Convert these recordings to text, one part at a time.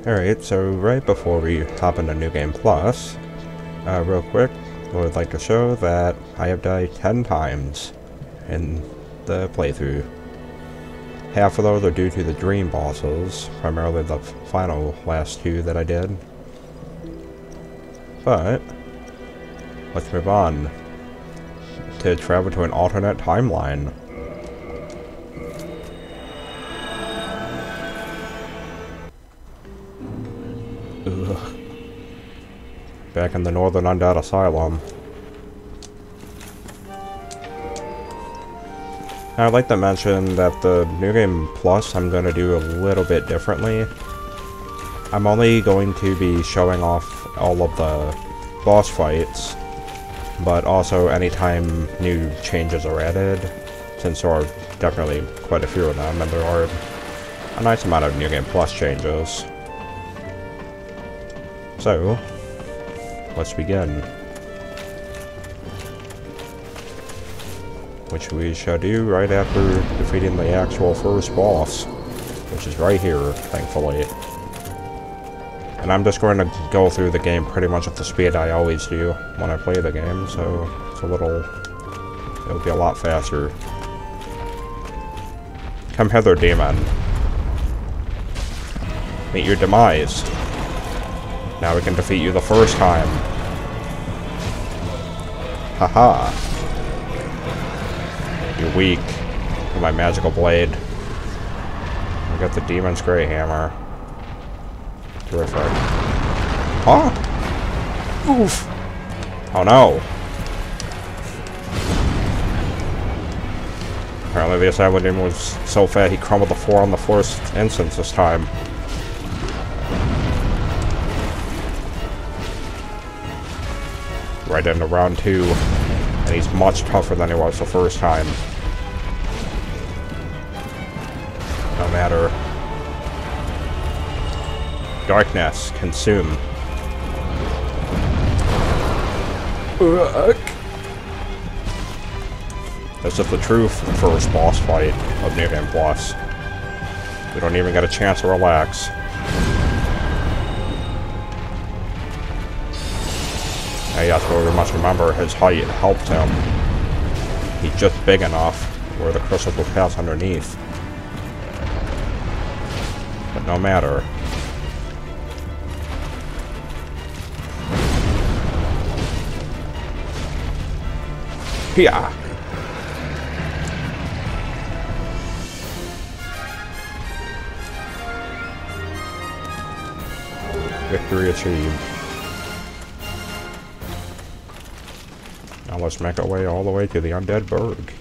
Alright, so right before we hop into New Game Plus, real quick, I would like to show that I have died 10 times in the playthrough. Half of those are due to the dream bosses, primarily the final last two that I did. But, let's move on to travel to an alternate timeline. Ugh. Back in the Northern Undead Asylum. I'd like to mention that the New Game Plus I'm going to do a little bit differently. I'm only going to be showing off all of the boss fights, but also anytime new changes are added, since there are definitely quite a few of them, and there are a nice amount of New Game Plus changes. So, let's begin. Which we shall do right after defeating the actual first boss, which is right here, thankfully. And I'm just going to go through the game pretty much at the speed I always do when I play the game, so it's it'll be a lot faster. Come hither, demon. Meet your demise. Now we can defeat you the first time. Haha. You're weak to my magical blade. I got the demon's great hammer. Terrific. Huh? Oof. Oh no. Apparently the Asylum demon was so fat he crumbled the floor on the first instance this time. Right into round 2, and he's much tougher than he was the first time. No matter. Darkness, consume. This is the true first boss fight of New Game Plus. We don't even get a chance to relax. Yes, but we must remember his height helped him. He's just big enough where the crystal will pass underneath. But no matter. Yeah. Victory achieved. Now let's make our way all the way to the Undead Burg.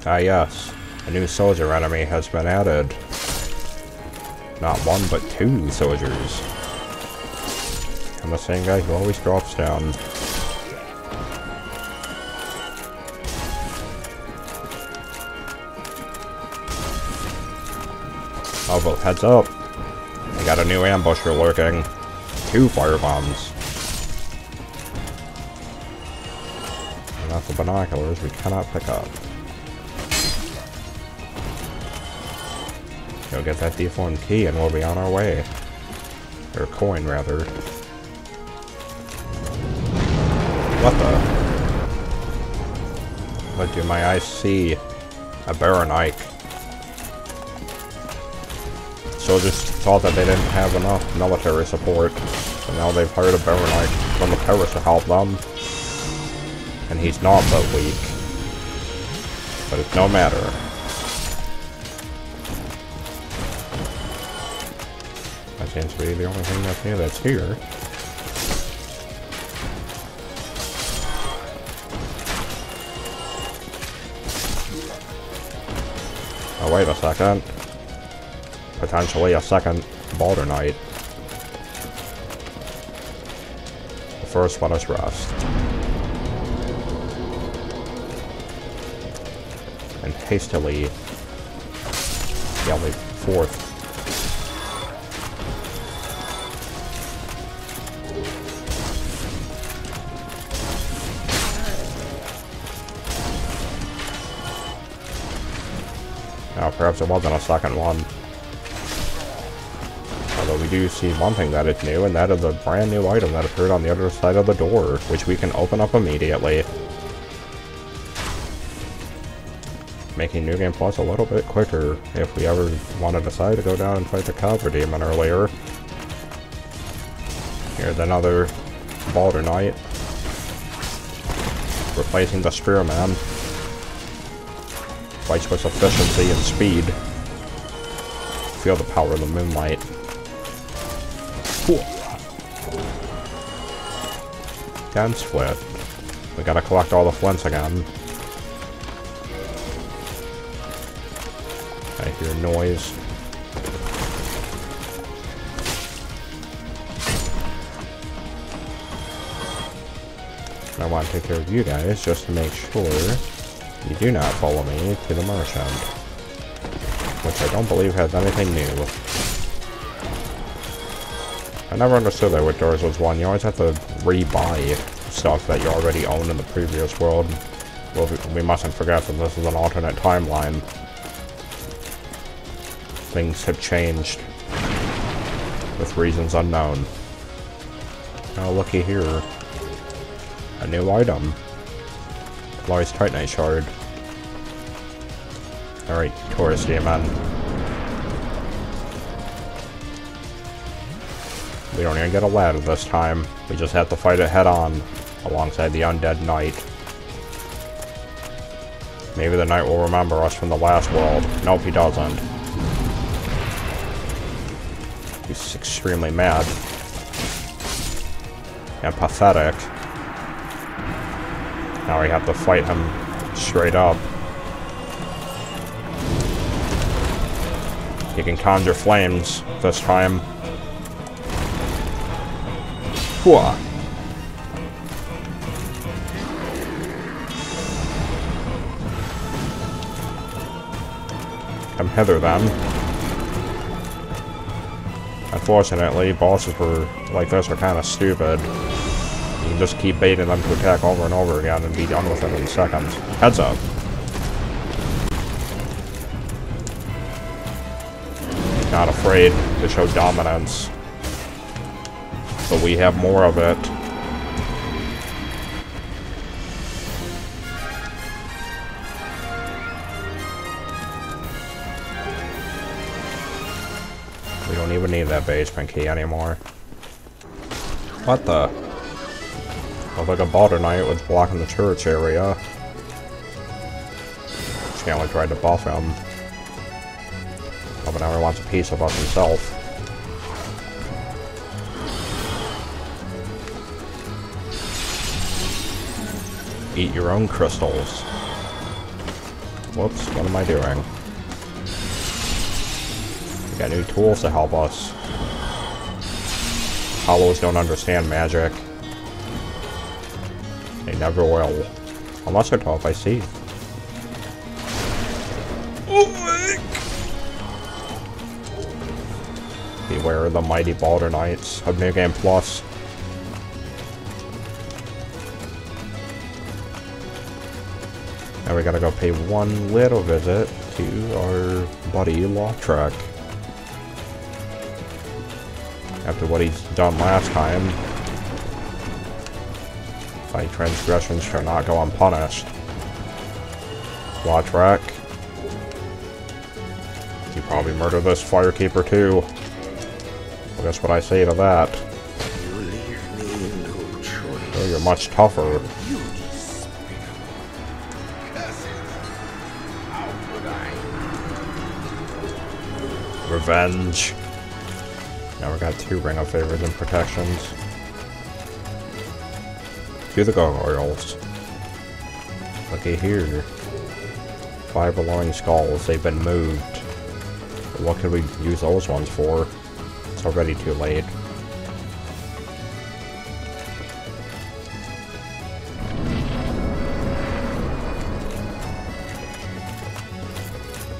Ah yes, a new soldier enemy has been added. Not one, but 2 soldiers. And the same guy who always drops down. Oh, but heads up. I got a new ambusher lurking. 2 firebombs. The binoculars we cannot pick up. Go get that deformed key and we'll be on our way. Or coin, rather. What the? What do my eyes see? A Baron Ike. Soldiers thought that they didn't have enough military support, so now they've hired a Baron Ike from the Paris to help them. And he's not but weak. But it's no matter. That seems to be the only thing that's here. Oh, wait a second. Potentially a second Balder Knight. But first, let us rest. And hastily gallop forth. Now, perhaps it wasn't a second one. do see one thing that is new, and that is a brand new item that appeared on the other side of the door, which we can open up immediately. Making New Game Plus a little bit quicker if we ever want to decide to go down and fight the Cobra Demon earlier. Here's another Balder Knight. Replacing the Spearman. Fights with efficiency and speed. Feel the power of the moonlight. Gun split. We gotta collect all the flints again. I hear noise. I want to take care of you guys just to make sure you do not follow me to the merchant, which I don't believe has anything new. I never understood that with Dark Souls 1. You always have to re-buy stuff that you already own in the previous world. Well, we mustn't forget that this is an alternate timeline. Things have changed with reasons unknown. Oh, looky here. A new item. Large Titanite Shard. Alright, Taurus Demon. We don't even get a ladder this time. We just have to fight it head on, alongside the Undead Knight. Maybe the Knight will remember us from the last world. Nope, he doesn't. He's extremely mad. And pathetic. Now we have to fight him straight up. He can conjure flames this time. Hooah! Come hither then. Unfortunately, bosses like this are kind of stupid. You can just keep baiting them to attack over and over again and be done with it in seconds. Heads up. Not afraid to show dominance. But we have more of it. We don't even need that basement key anymore. What the? Looks like a Balder Knight was blocking the church area. Scanlan tried to buff him. Oh, but now he wants a piece of us himself. Eat your own crystals. Whoops, what am I doing? We got new tools to help us. Hollows don't understand magic. They never will. Unless they're taught by sea. Beware of the mighty Balder Knights of New Game Plus. Now we gotta go pay one little visit to our buddy Lothtrek. After what he's done last time. My transgressions shall not go unpunished. Lothtrek. You probably murder this firekeeper too. Well, guess what I say to that? You leave me no choice. Oh, you're much tougher. Revenge. Now we got 2 Ring of Favors and protections. To the gargoyles. Looky here. 5 glowing skulls. They've been moved. But what could we use those ones for? It's already too late.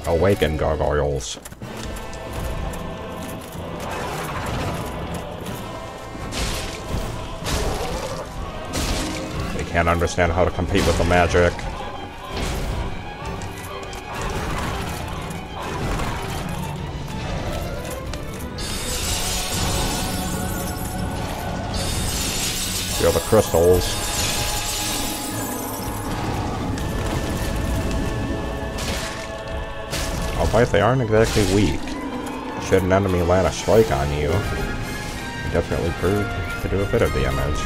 Awaken gargoyles. Can't understand how to compete with the magic. Feel the crystals. Albeit they aren't exactly weak. Should an enemy land a strike on you, it definitely prove to do a bit of damage.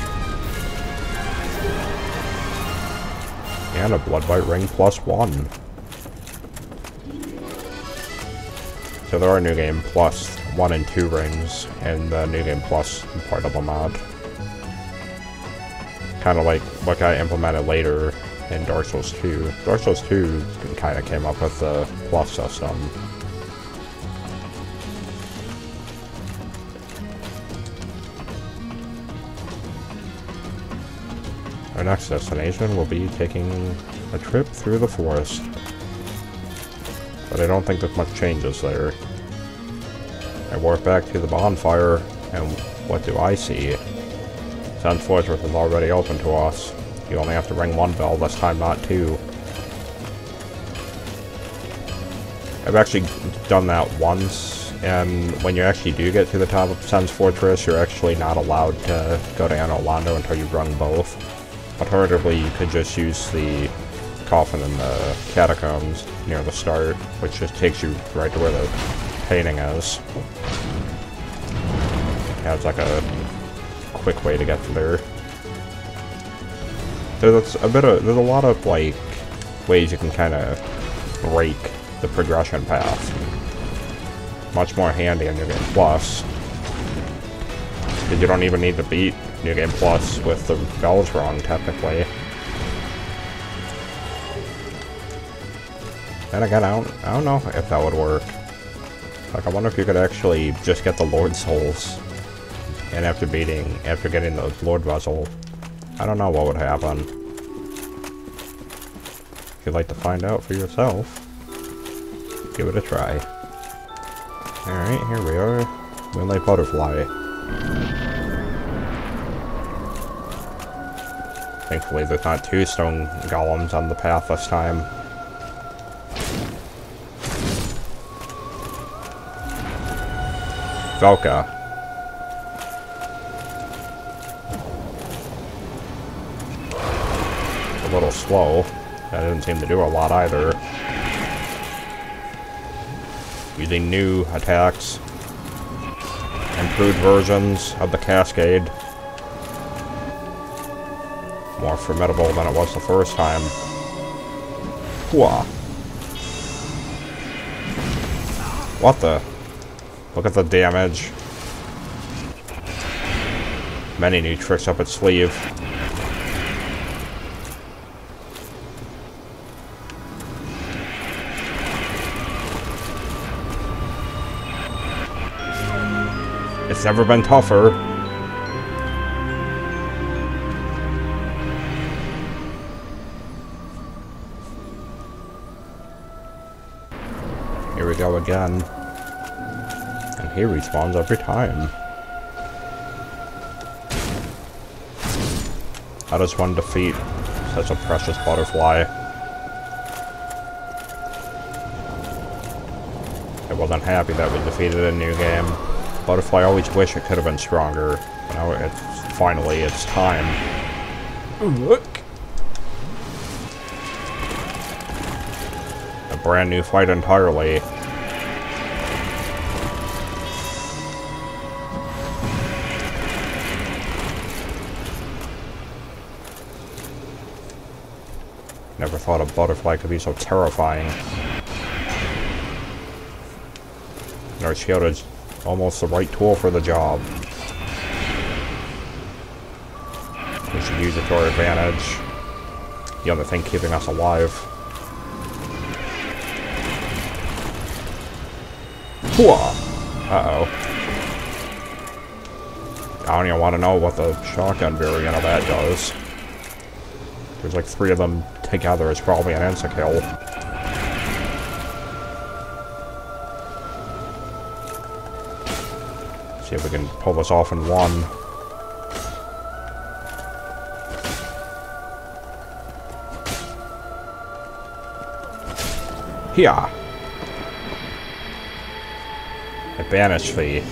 And a blood bite ring +1. So there are New Game Plus 1 and 2 rings, and the New Game Plus part of the mod. Kind of like what got implemented later in Dark Souls 2. Dark Souls 2 kind of came up with the plus system. Our next destination will be taking a trip through the forest. But I don't think there's much changes there. I warp back to the bonfire, and what do I see? Sun's Fortress is already open to us. You only have to ring one bell, this time not two. I've actually done that once, and when you actually do get to the top of Sun's Fortress, you're actually not allowed to go to Anor Londo until you've rung both. Alternatively, you could just use the coffin in the catacombs near the start, which just takes you right to where the painting is. Yeah, it's like a quick way to get to there. There's a lot of like ways you can kind of break the progression path. Much more handy in New Game Plus, because you don't even need to beat New Game Plus with the bells wrong, technically. And again, I don't know if that would work. Like, I wonder if you could actually just get the Lord Souls, and after getting the Lord Vessel, I don't know what would happen. If you'd like to find out for yourself, give it a try. Alright, here we are. Moonlight Butterfly. Thankfully, there's not 2 stone golems on the path this time. Velka. A little slow. That didn't seem to do a lot either. Using new attacks. Improved versions of the Cascade. More formidable than it was the first time. Hooah. What the? Look at the damage. Many new tricks up its sleeve. It's never been tougher. Here we go again. And he respawns every time. How does one defeat such a precious butterfly? I wasn't happy that we defeated a new game. Butterfly always wish it could have been stronger. But now it's time. Look! A brand new fight entirely. Never thought a butterfly could be so terrifying. And our shield is almost the right tool for the job. We should use it to our advantage. The other thing keeping us alive. Hooah! Uh-oh. I don't even want to know what the shotgun variant of that does. There's like 3 of them together. It's probably an insta-kill. See if we can pull this off in one. Here. A banish fee.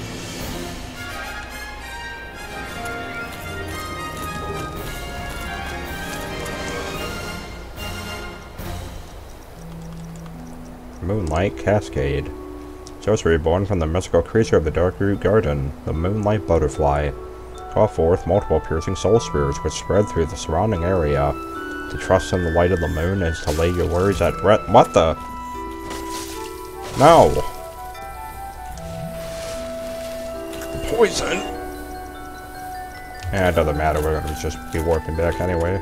Moonlight Cascade. Sorcery born from the mystical creature of the Darkroot Garden, the Moonlight Butterfly. Call forth multiple piercing soul spears which spread through the surrounding area. To trust in the light of the moon is to lay your worries at rest. What the? No! Poison! Yeah, it doesn't matter, we're gonna just be warping back anyway.